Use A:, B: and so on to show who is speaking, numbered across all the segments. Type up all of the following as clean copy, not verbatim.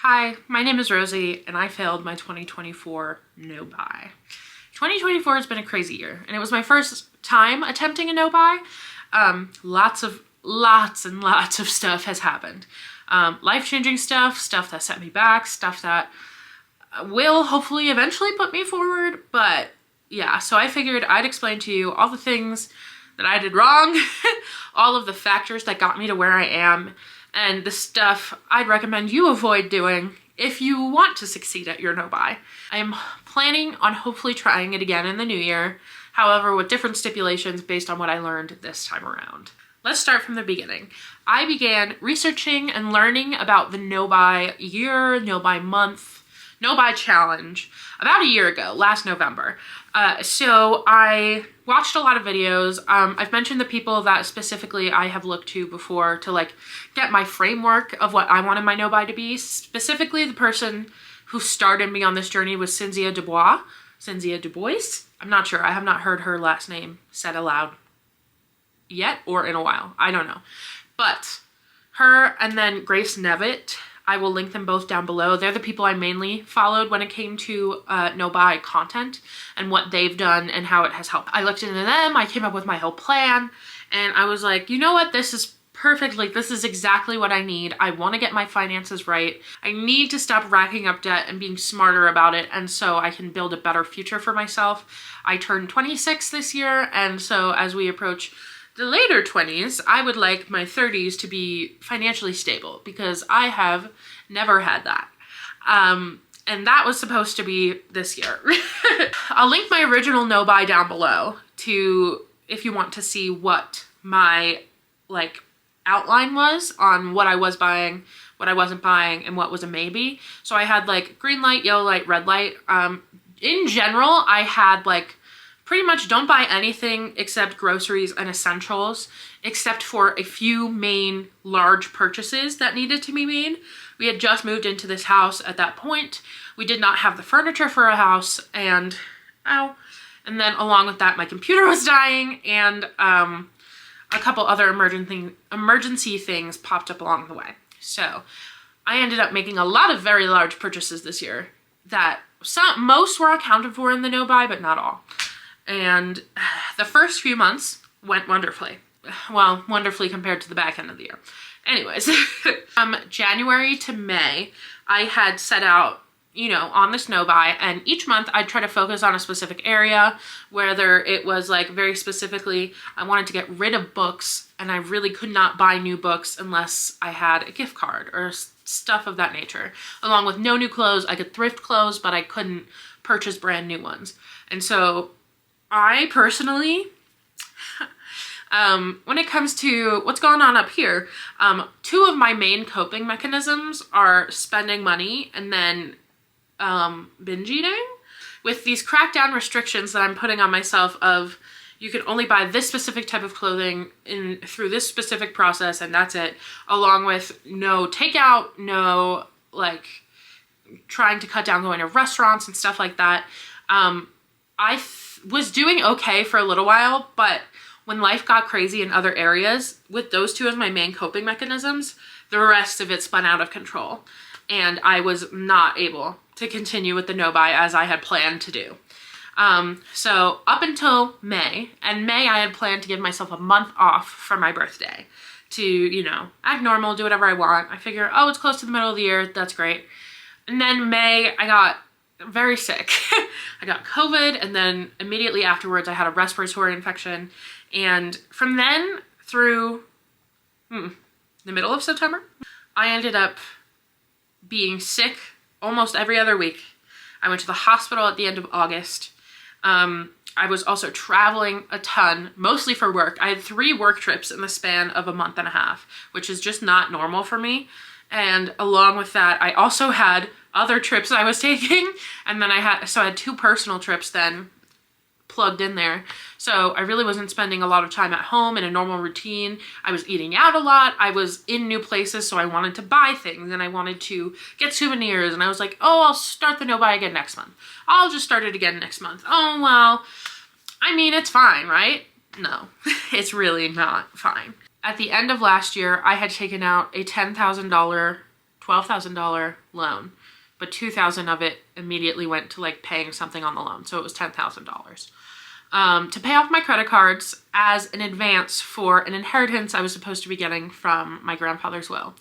A: Hi, my name is Rosie, and I failed my 2024 no-buy. 2024 has been a crazy year, and it was my first time attempting a no-buy. Lots and lots of stuff has happened. Life-changing stuff that set me back, stuff that will hopefully eventually put me forward, but yeah, so I figured I'd explain to you all the things that I did wrong, all of the factors that got me to where I am, and the stuff I'd recommend you avoid doing if you want to succeed at your no-buy. I am planning on hopefully trying it again in the new year, however with different stipulations based on what I learned this time around. Let's start from the beginning. I began researching and learning about the no-buy year, no-buy month, no-buy challenge about a year ago, last November. So I watched a lot of videos. I've mentioned the people that specifically I have looked to before to like get my framework of what I wanted my no-buy to be. Specifically, the person who started me on this journey was Cynthia Dubois. I'm not sure. I have not heard her last name said aloud yet or in a while. I don't know. But her and then Grace Nevitt, I will link them both down below. They're the people I mainly followed when it came to no-buy content and what they've done and how it has helped. I looked into them, I came up with my whole plan, and I was like, you know what, this is perfect. Like, this is exactly what I need. I want to get my finances right. I need to stop racking up debt and being smarter about it, and so I can build a better future for myself. I turned 26 this year, and so as we approach the later 20s, I would like my 30s to be financially stable because I have never had that. And that was supposed to be this year. I'll link my original no-buy down below to if you want to see what my like outline was on what I was buying, what I wasn't buying, and what was a maybe. So I had like green light, yellow light, red light. In general, I had like pretty much don't buy anything except groceries and essentials, except for a few main large purchases that needed to be made. We had just moved into this house at that point. We did not have the furniture for a house, and then along with that, my computer was dying, and a couple other emergency things popped up along the way. So I ended up making a lot of very large purchases this year that most were accounted for in the no-buy, but not all. And the first few months went wonderfully. Well, wonderfully compared to the back end of the year. Anyways, from January to May, I had set out, on this no-buy, and each month I'd try to focus on a specific area, whether it was like very specifically, I wanted to get rid of books, and I really could not buy new books unless I had a gift card or stuff of that nature. Along with no new clothes, I could thrift clothes, but I couldn't purchase brand new ones. And so I personally, when it comes to what's going on up here, two of my main coping mechanisms are spending money and then binge eating. With these crackdown restrictions that I'm putting on myself of you can only buy this specific type of clothing through this specific process and that's it, along with no takeout, no like trying to cut down going to restaurants and stuff like that. I was doing okay for a little while, but when life got crazy in other areas, with those two as my main coping mechanisms, the rest of it spun out of control. And I was not able to continue with the no-buy as I had planned to do. So up until May, and May I had planned to give myself a month off for my birthday to, act normal, do whatever I want. I figure, oh, it's close to the middle of the year, that's great. And then May, I got very sick. I got COVID, and then immediately afterwards I had a respiratory infection, and from then through the middle of September I ended up being sick almost every other week. I went to the hospital at the end of August. I was also traveling a ton, mostly for work. I had 3 work trips in the span of a month and a half, which is just not normal for me. And along with that, I also had other trips I was taking, and then I had 2 personal trips then plugged in there. So I really wasn't spending a lot of time at home in a normal routine. I was eating out a lot. I was in new places, so I wanted to buy things and I wanted to get souvenirs, and I was like, oh, I'll start the no-buy again next month. I'll just start it again next month. Oh, well, I mean, it's fine, right? No, it's really not fine. At the end of last year, I had taken out a $10,000 $12,000 loan, but $2,000 of it immediately went to like paying something on the loan. So it was $10,000. To pay off my credit cards as an advance for an inheritance I was supposed to be getting from my grandfather's will.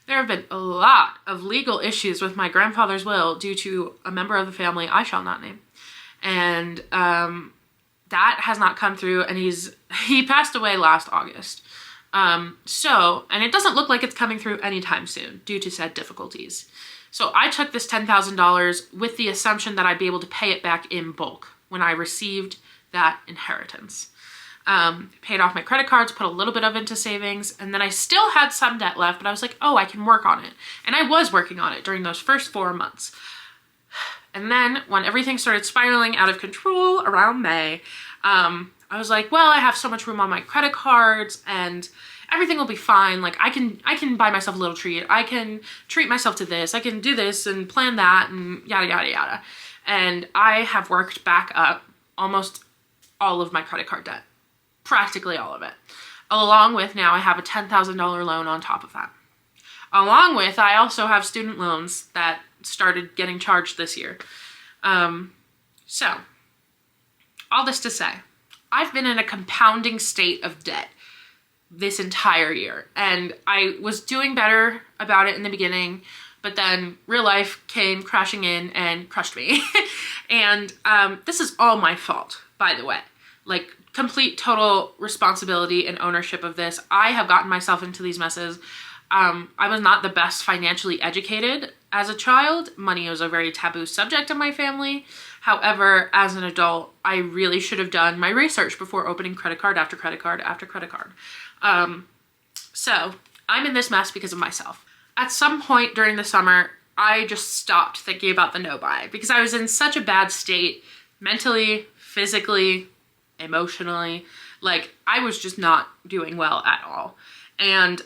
A: There have been a lot of legal issues with my grandfather's will due to a member of the family I shall not name. And that has not come through, and he passed away last August. And it doesn't look like it's coming through anytime soon due to said difficulties. So I took this $10,000 with the assumption that I'd be able to pay it back in bulk when I received that inheritance. Paid off my credit cards, put a little bit of it into savings, and then I still had some debt left, but I was like, oh, I can work on it. And I was working on it during those first 4 months. And then when everything started spiraling out of control around May, I was like, well, I have so much room on my credit cards and everything will be fine. Like I can buy myself a little treat. I can treat myself to this. I can do this and plan that and yada, yada, yada. And I have worked back up almost all of my credit card debt. Practically all of it. Along with now I have a $10,000 loan on top of that. Along with I also have student loans that started getting charged this year. So all this to say, I've been in a compounding state of debt this entire year, and I was doing better about it in the beginning, but then real life came crashing in and crushed me. And this is all my fault, by the way. Like, complete total responsibility and ownership of this. I have gotten myself into these messes. I was not the best financially educated as a child. Money was a very taboo subject in my family. However, as an adult, I really should have done my research before opening credit card after credit card after credit card. So I'm in this mess because of myself. At some point during the summer, I just stopped thinking about the no-buy because I was in such a bad state mentally, physically, emotionally. Like, I was just not doing well at all. And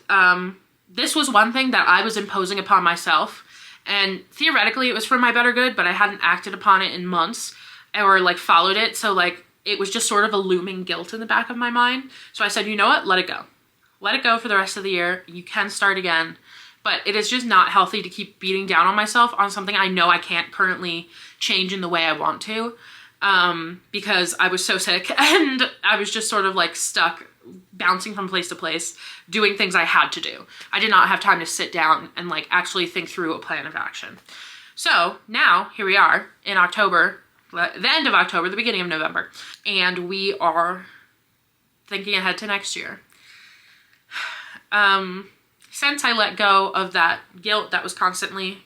A: this was one thing that I was imposing upon myself. And theoretically, it was for my better good, but I hadn't acted upon it in months or like followed it. So like, it was just sort of a looming guilt in the back of my mind. So I said, you know what? Let it go. Let it go for the rest of the year. You can start again. But it is just not healthy to keep beating down on myself on something I know I can't currently change in the way I want to. Because I was so sick and I was just sort of like stuck bouncing from place to place, doing things I had to do. I did not have time to sit down and like actually think through a plan of action. So now here we are in October, the end of October, the beginning of November, and we are thinking ahead to next year. Since I let go of that guilt that was constantly,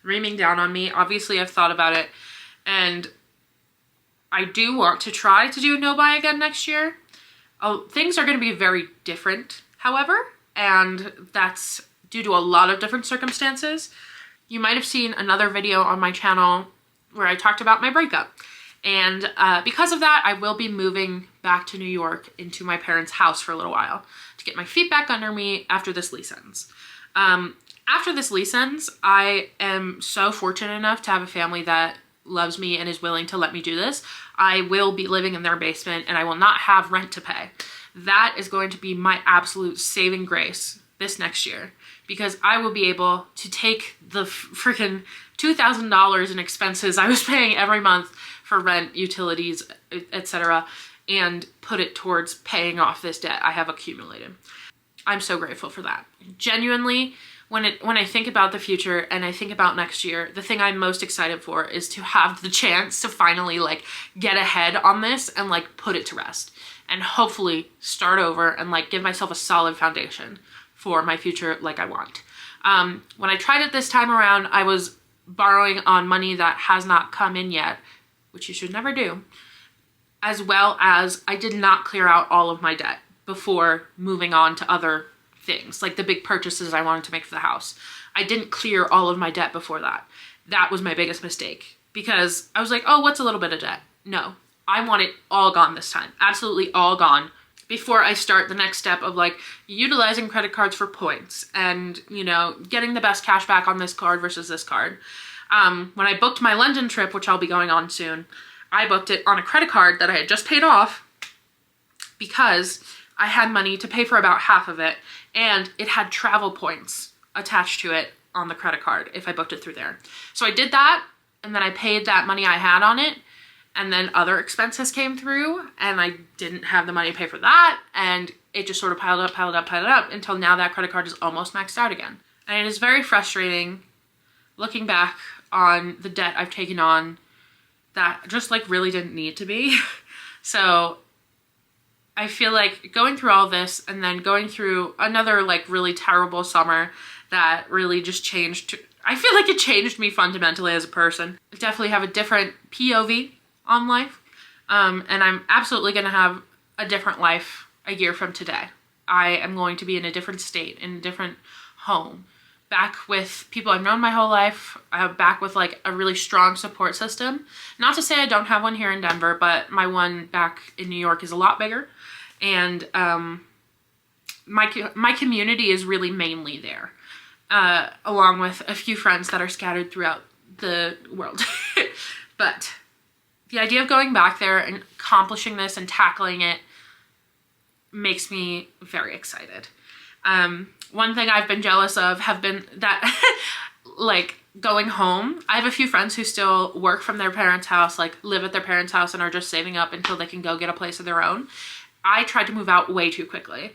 A: reaming down on me, obviously I've thought about it, and I do want to try to do no-buy again next year. Things are going to be very different, however, and that's due to a lot of different circumstances. You might have seen another video on my channel where I talked about my breakup. And because of that, I will be moving back to New York into my parents' house for a little while to get my feet back under me after this lease ends. After this lease ends, I am so fortunate enough to have a family that loves me and is willing to let me do this. I will be living in their basement and I will not have rent to pay. That is going to be my absolute saving grace this next year, because I will be able to take the freaking $2,000 in expenses I was paying every month for rent, utilities, etc., and put it towards paying off this debt I have accumulated. I'm so grateful for that. Genuinely, when I think about the future and I think about next year, the thing I'm most excited for is to have the chance to finally like get ahead on this and like put it to rest and hopefully start over and like give myself a solid foundation for my future like I want. When I tried it this time around, I was borrowing on money that has not come in yet, which you should never do, as well as I did not clear out all of my debt before moving on to other things, like the big purchases I wanted to make for the house. I didn't clear all of my debt before that. That was my biggest mistake, because I was like, oh, what's a little bit of debt? No, I want it all gone this time. Absolutely all gone before I start the next step of like utilizing credit cards for points and, getting the best cash back on this card versus this card. When I booked my London trip, which I'll be going on soon, I booked it on a credit card that I had just paid off because I had money to pay for about half of it, and it had travel points attached to it on the credit card if I booked it through there. So I did that, and then I paid that money I had on it, and then other expenses came through, and I didn't have the money to pay for that, and it just sort of piled up until now that credit card is almost maxed out again. And it is very frustrating looking back on the debt I've taken on that just like really didn't need to be. So I feel like going through all this and then going through another like really terrible summer that really just changed. I feel like it changed me fundamentally as a person. I definitely have a different POV on life. And I'm absolutely going to have a different life a year from today. I am going to be in a different state, in a different home, back with people I've known my whole life, back with like a really strong support system. Not to say I don't have one here in Denver, but my one back in New York is a lot bigger. And my community is really mainly there, along with a few friends that are scattered throughout the world. But the idea of going back there and accomplishing this and tackling it makes me very excited. One thing I've been jealous of have been that like going home. I have a few friends who still work from their parents' house, like live at their parents' house and are just saving up until they can go get a place of their own. I tried to move out way too quickly,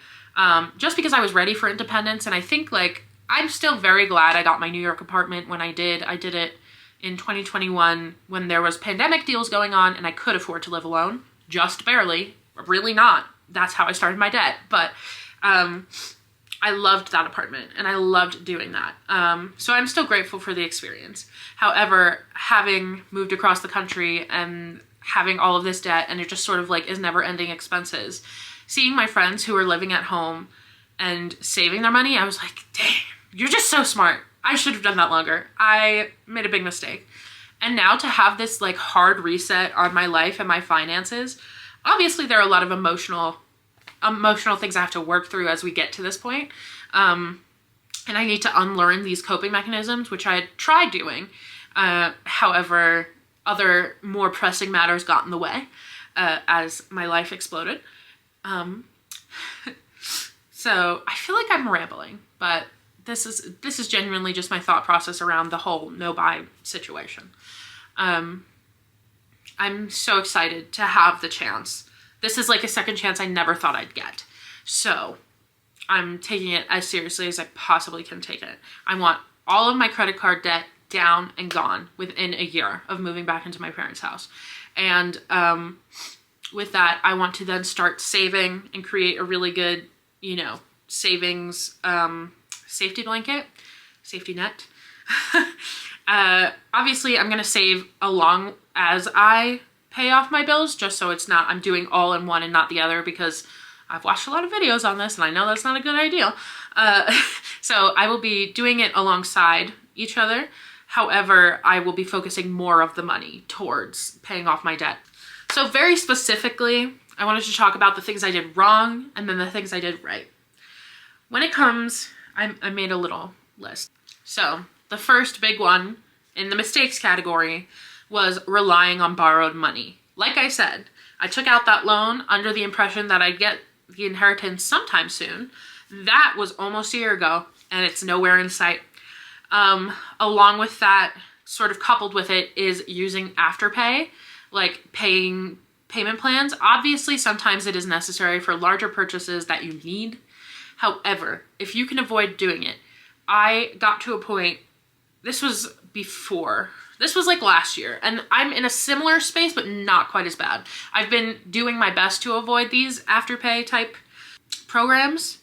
A: just because I was ready for independence. And I think like, I'm still very glad I got my New York apartment when I did. I did it in 2021 when there was pandemic deals going on and I could afford to live alone, just barely, really not. That's how I started my debt. But, I loved that apartment and I loved doing that. So I'm still grateful for the experience. However, having moved across the country and having all of this debt and it just sort of like is never ending expenses, seeing my friends who are living at home and saving their money, I was like, dang, you're just so smart. I should have done that longer. I made a big mistake. And now to have this like hard reset on my life and my finances, obviously there are a lot of emotional things I have to work through as we get to this point. And I need to unlearn these coping mechanisms, which I had tried doing. However, other more pressing matters got in the way as my life exploded. So I feel like I'm rambling, but this is genuinely just my thought process around the whole no-buy situation. I'm so excited to have the chance. This is like a second chance I never thought I'd get. So I'm taking it as seriously as I possibly can take it. I want all of my credit card debt down and gone within a year of moving back into my parents' house. And with that, I want to then start saving and create a really good, savings safety blanket, safety net. Obviously, I'm going to save along as I pay off my bills, just so it's not I'm doing all in one and not the other, because I've watched a lot of videos on this and I know that's not a good idea. So I will be doing it alongside each other. However, I will be focusing more of the money towards paying off my debt. So very specifically, I wanted to talk about the things I did wrong and then the things I did right. When it comes, I made a little list. So the first big one in the mistakes category was relying on borrowed money. Like I said, I took out that loan under the impression that I'd get the inheritance sometime soon. That was almost a year ago, and it's nowhere in sight. Along with that, sort of coupled with it, is using Afterpay, like payment plans. Obviously, sometimes it is necessary for larger purchases that you need. However, if you can avoid doing it, I got to a point, this was like last year, and I'm in a similar space, but not quite as bad. I've been doing my best to avoid these Afterpay type programs,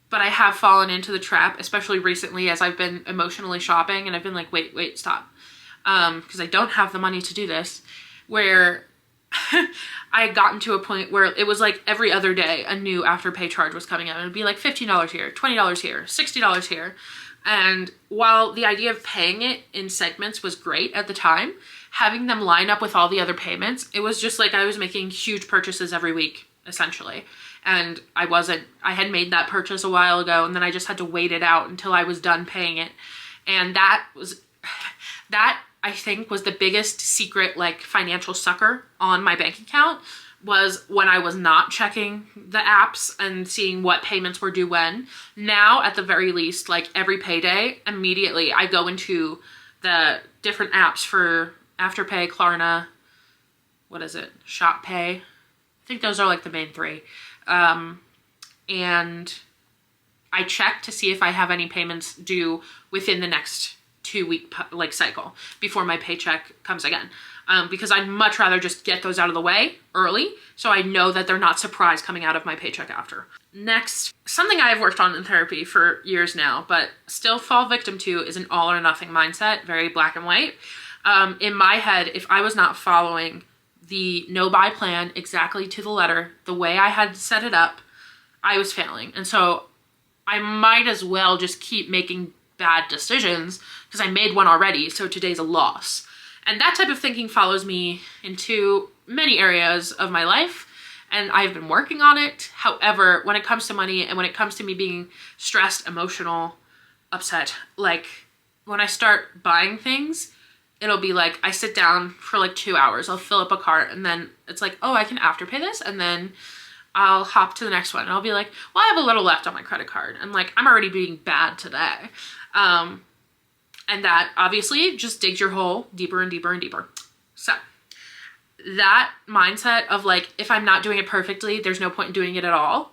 A: but I have fallen into the trap, especially recently as I've been emotionally shopping, and I've been like, wait, stop. Because I don't have the money to do this, where I had gotten to a point where it was like every other day a new Afterpay charge was coming out. It would be like $15 here, $20 here, $60 here. And while the idea of paying it in segments was great at the time, having them line up with all the other payments, it was just like I was making huge purchases every week, essentially. And I had made that purchase a while ago, and then I just had to wait it out until I was done paying it. And that I think was the biggest secret, like, financial sucker on my bank account, was when I was not checking the apps and seeing what payments were due when. Now, at the very least, like every payday, immediately I go into the different apps for Afterpay, Klarna, what is it, Shop Pay. I think those are like the main three. And I check to see if I have any payments due within the next 2-week like cycle before my paycheck comes again. Because I'd much rather just get those out of the way early so I know that they're not surprise coming out of my paycheck after. Next, something I've worked on in therapy for years now, but still fall victim to, is an all or nothing mindset, very black and white. In my head, if I was not following the no-buy plan exactly to the letter, the way I had set it up, I was failing. And so I might as well just keep making bad decisions because I made one already, so today's a loss. And that type of thinking follows me into many areas of my life, and I've been working on it. However, when it comes to money and when it comes to me being stressed, emotional, upset, like when I start buying things, it'll be like I sit down for like 2 hours, I'll fill up a cart, and then it's like, oh, I can afterpay this, and then I'll hop to the next one and I'll be like, well, I have a little left on my credit card, and like I'm already being bad today. And that obviously just digs your hole deeper and deeper and deeper. So that mindset of like, if I'm not doing it perfectly, there's no point in doing it at all,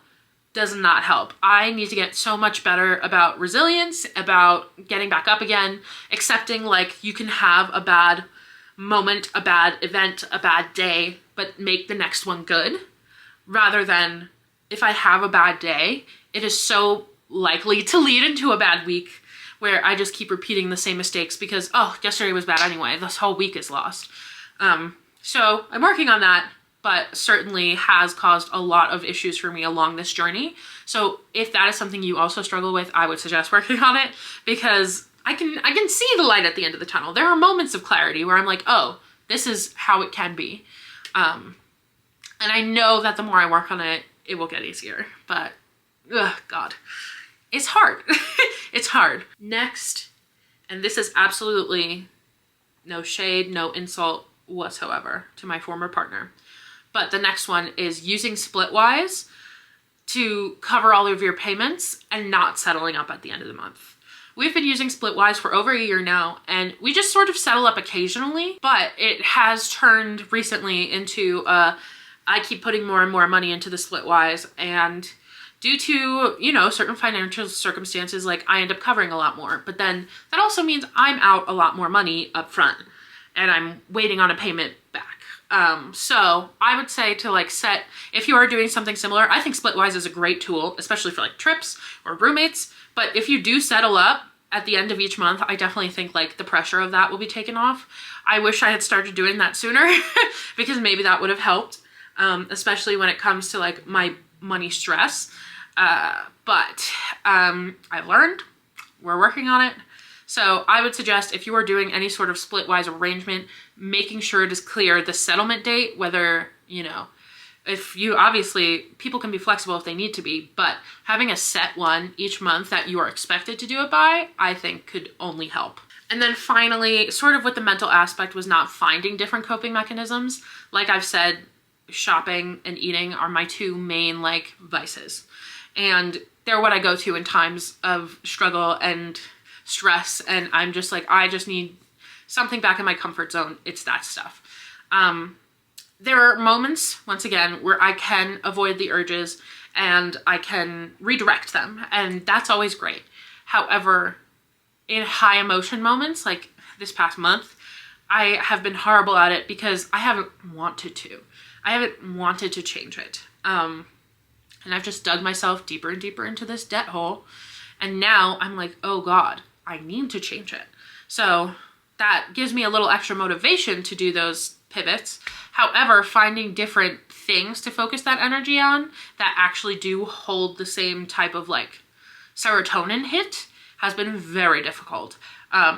A: does not help. I need to get so much better about resilience, about getting back up again, accepting like you can have a bad moment, a bad event, a bad day, but make the next one good. Rather than if I have a bad day, it is so likely to lead into a bad week where I just keep repeating the same mistakes because, oh, yesterday was bad anyway. This whole week is lost. So I'm working on that, but certainly has caused a lot of issues for me along this journey. So if that is something you also struggle with, I would suggest working on it because I can see the light at the end of the tunnel. There are moments of clarity where I'm like, oh, this is how it can be. And I know that the more I work on it, it will get easier, but God. It's hard. It's hard. Next, and this is absolutely no shade, no insult whatsoever to my former partner, but the next one is using Splitwise to cover all of your payments and not settling up at the end of the month. We've been using Splitwise for over a year now, and we just sort of settle up occasionally, but it has turned recently into I keep putting more and more money into the Splitwise, and due to, you know, certain financial circumstances, like I end up covering a lot more, but then that also means I'm out a lot more money up front and I'm waiting on a payment back. So I would say to like set, if you are doing something similar, I think Splitwise is a great tool, especially for like trips or roommates. But if you do settle up at the end of each month, I definitely think like the pressure of that will be taken off. I wish I had started doing that sooner because maybe that would have helped, especially when it comes to like my money stress. But I've learned, we're working on it. So I would suggest if you are doing any sort of Splitwise arrangement, making sure it is clear the settlement date, whether, you know, if you obviously, people can be flexible if they need to be, but having a set one each month that you are expected to do it by, I think could only help. And then finally, sort of with the mental aspect was not finding different coping mechanisms. Like I've said, shopping and eating are my two main like vices. And they're what I go to in times of struggle and stress. And I'm just like, I just need something back in my comfort zone. It's that stuff. There are moments, once again, where I can avoid the urges and I can redirect them. And that's always great. However, in high emotion moments, like this past month, I have been horrible at it because I haven't wanted to. I haven't wanted to change it. And I've just dug myself deeper and deeper into this debt hole. And now I'm like, oh God, I need to change it. So that gives me a little extra motivation to do those pivots. However, finding different things to focus that energy on that actually do hold the same type of like serotonin hit has been very difficult.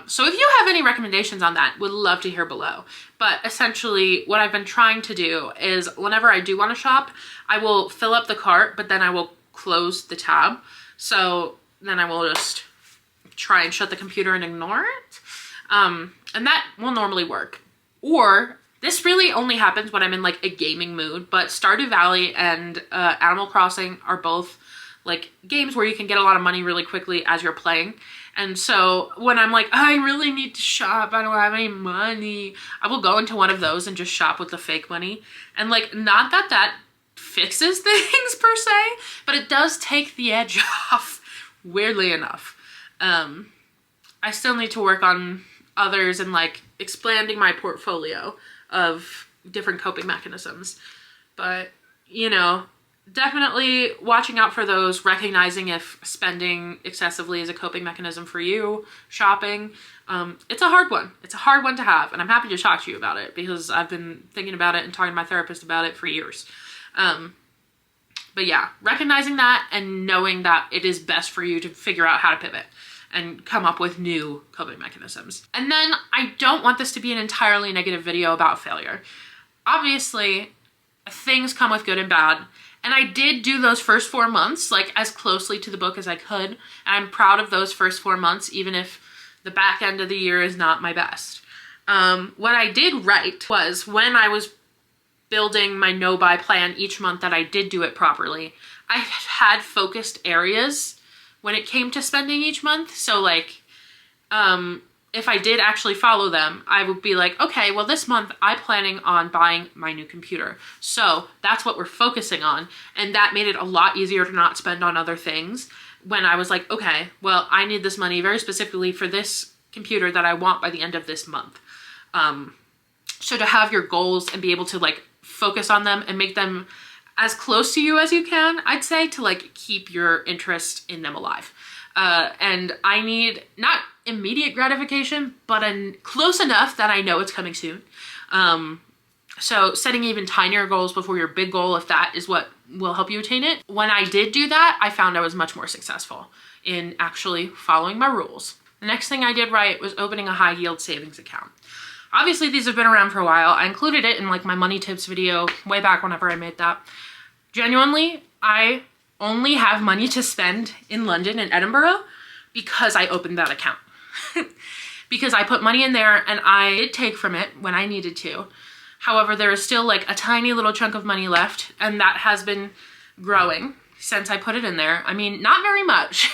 A: So if you have any recommendations on that, would love to hear below. But essentially what I've been trying to do is whenever I do want to shop, I will fill up the cart, but then I will close the tab. So then I will just try and shut the computer and ignore it. And that will normally work. Or This really only happens when I'm in like a gaming mood, but Stardew Valley and Animal Crossing are both like games where you can get a lot of money really quickly as you're playing. And so when I'm like, I really need to shop, I don't have any money, I will go into one of those and just shop with the fake money. And like, not that that fixes things per se, but it does take the edge off, weirdly enough. I still need to work on others and like expanding my portfolio of different coping mechanisms. But, you know, definitely watching out for those, recognizing if spending excessively is a coping mechanism for you, shopping. It's a hard one. It's a hard one to have, and I'm happy to talk to you about it because I've been thinking about it and talking to my therapist about it for years. But yeah, recognizing that and knowing that it is best for you to figure out how to pivot and come up with new coping mechanisms. And then I don't want this to be an entirely negative video about failure. Obviously, things come with good and bad. And I did do those first 4 months like as closely to the book as I could. And I'm proud of those first 4 months, even if the back end of the year is not my best. What I did right was when I was building my no-buy plan each month that I did do it properly, I had focused areas when it came to spending each month. So like, if I did actually follow them, I would be like, okay, well this month I'm planning on buying my new computer. So that's what we're focusing on. And that made it a lot easier to not spend on other things when I was like, okay, well I need this money very specifically for this computer that I want by the end of this month. So to have your goals and be able to like focus on them and make them as close to you as you can, I'd say, to like keep your interest in them alive. And I need not immediate gratification, but close enough that I know it's coming soon. So setting even tinier goals before your big goal, if that is what will help you attain it. When I did do that, I found I was much more successful in actually following my rules. The next thing I did right was opening a high yield savings account. Obviously these have been around for a while. I included it in like my money tips video way back whenever I made that. Genuinely, I only have money to spend in London and Edinburgh because I opened that account. Because I put money in there and I did take from it when I needed to. However, there is still like a tiny little chunk of money left, and that has been growing since I put it in there. I mean, not very much,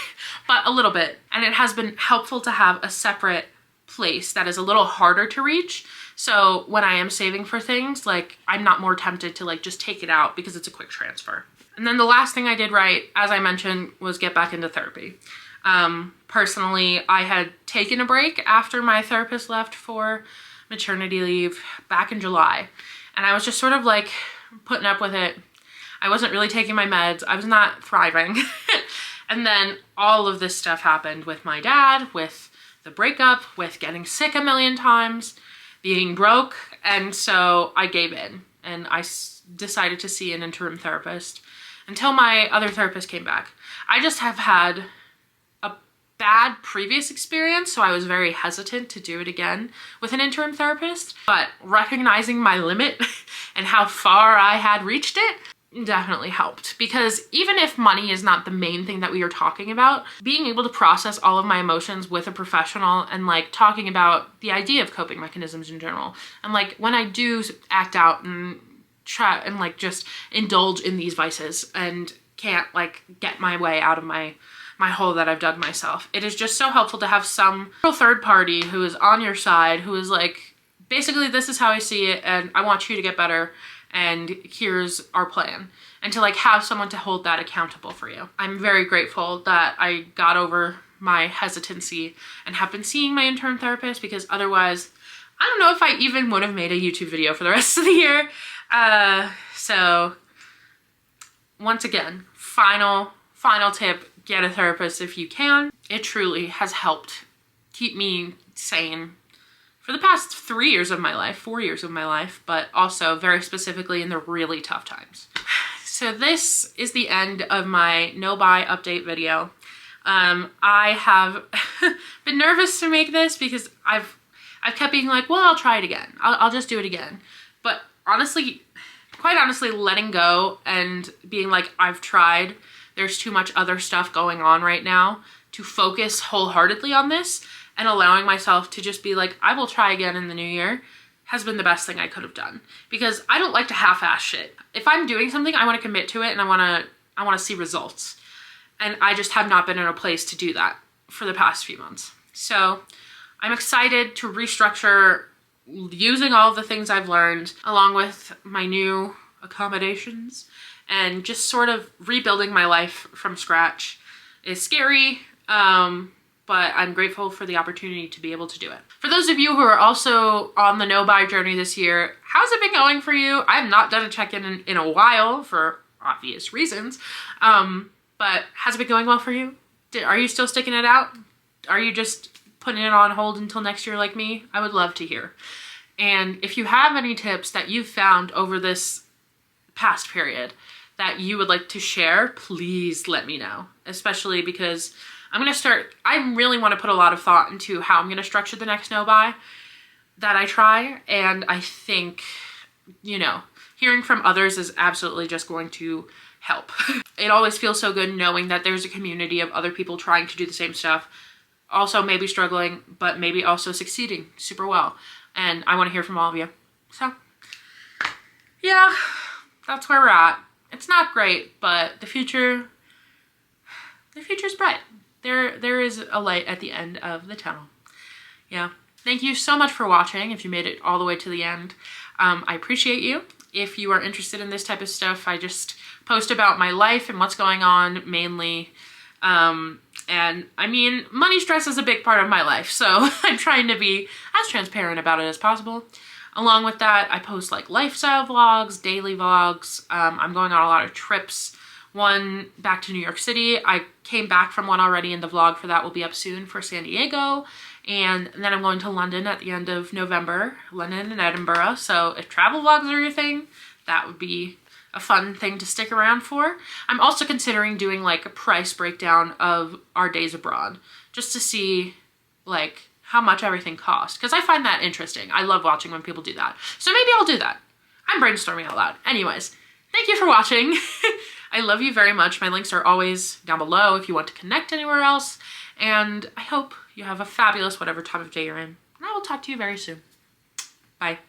A: but a little bit. And it has been helpful to have a separate place that is a little harder to reach. So when I am saving for things, like I'm not more tempted to like just take it out because it's a quick transfer. And then the last thing I did right, as I mentioned, was get back into therapy. Personally, I had taken a break after my therapist left for maternity leave back in July. And I was just sort of like putting up with it. I wasn't really taking my meds. I was not thriving. And then all of this stuff happened with my dad, with the breakup, with getting sick a million times, being broke. And so I gave in and I decided to see an interim therapist until my other therapist came back. I just have had a bad previous experience, so I was very hesitant to do it again with an interim therapist. But recognizing my limit and how far I had reached it definitely helped, because even if money is not the main thing that we are talking about, being able to process all of my emotions with a professional and like talking about the idea of coping mechanisms in general, and like when I do act out and try and like just indulge in these vices and can't like get my way out of my hole that I've dug myself, it is just so helpful to have some third party who is on your side, who is like, basically this is how I see it and I want you to get better and here's our plan, and to like have someone to hold that accountable for you. I'm very grateful that I got over my hesitancy and have been seeing my intern therapist, because otherwise I don't know if I even would have made a YouTube video for the rest of the year. So once again, final tip, get a therapist if you can. It truly has helped keep me sane for the past 3 years of my life, 4 years of my life, but also very specifically in the really tough times. So this is the end of my no-buy update video. I have been nervous to make this because I've kept being like, well, I'll try it again. I'll just do it again. But honestly, quite honestly, letting go and being like, I've tried, there's too much other stuff going on right now to focus wholeheartedly on this, and allowing myself to just be like, I will try again in the new year, has been the best thing I could have done, because I don't like to half-ass shit. If I'm doing something, I want to commit to it, and I want to see results. And I just have not been in a place to do that for the past few months. So I'm excited to restructure using all of the things I've learned along with my new accommodations, and just sort of rebuilding my life from scratch is scary, but I'm grateful for the opportunity to be able to do it. For those of you who are also on the no-buy journey this year, how's it been going for you? I have not done a check-in in a while for obvious reasons, but has it been going well for you? Are you still sticking it out? Are you just putting it on hold until next year like me? I would love to hear. And if you have any tips that you've found over this past period that you would like to share, please let me know, especially because I really want to put a lot of thought into how I'm going to structure the next no-buy that I try. And I think, you know, hearing from others is absolutely just going to help. It always feels so good knowing that there's a community of other people trying to do the same stuff, also maybe struggling, but maybe also succeeding super well. And I want to hear from all of you. So yeah, that's where we're at. It's not great, but the future's bright. There is a light at the end of the tunnel. Yeah. Thank you so much for watching. If you made it all the way to the end, I appreciate you. If you are interested in this type of stuff, I just post about my life and what's going on mainly. And I mean, money stress is a big part of my life, so I'm trying to be as transparent about it as possible. Along with that, I post like lifestyle vlogs, daily vlogs. I'm going on a lot of trips. One back to New York City. I came back from one already, and the vlog for that will be up soon for San Diego. And then I'm going to London at the end of November, London and Edinburgh. So if travel vlogs are your thing, that would be a fun thing to stick around for. I'm also considering doing like a price breakdown of our days abroad, just to see like how much everything costs, because I find that interesting. I love watching when people do that. So maybe I'll do that. I'm brainstorming out loud. Anyways, thank you for watching. I love you very much. My links are always down below if you want to connect anywhere else. And I hope you have a fabulous whatever time of day you're in. And I will talk to you very soon. Bye.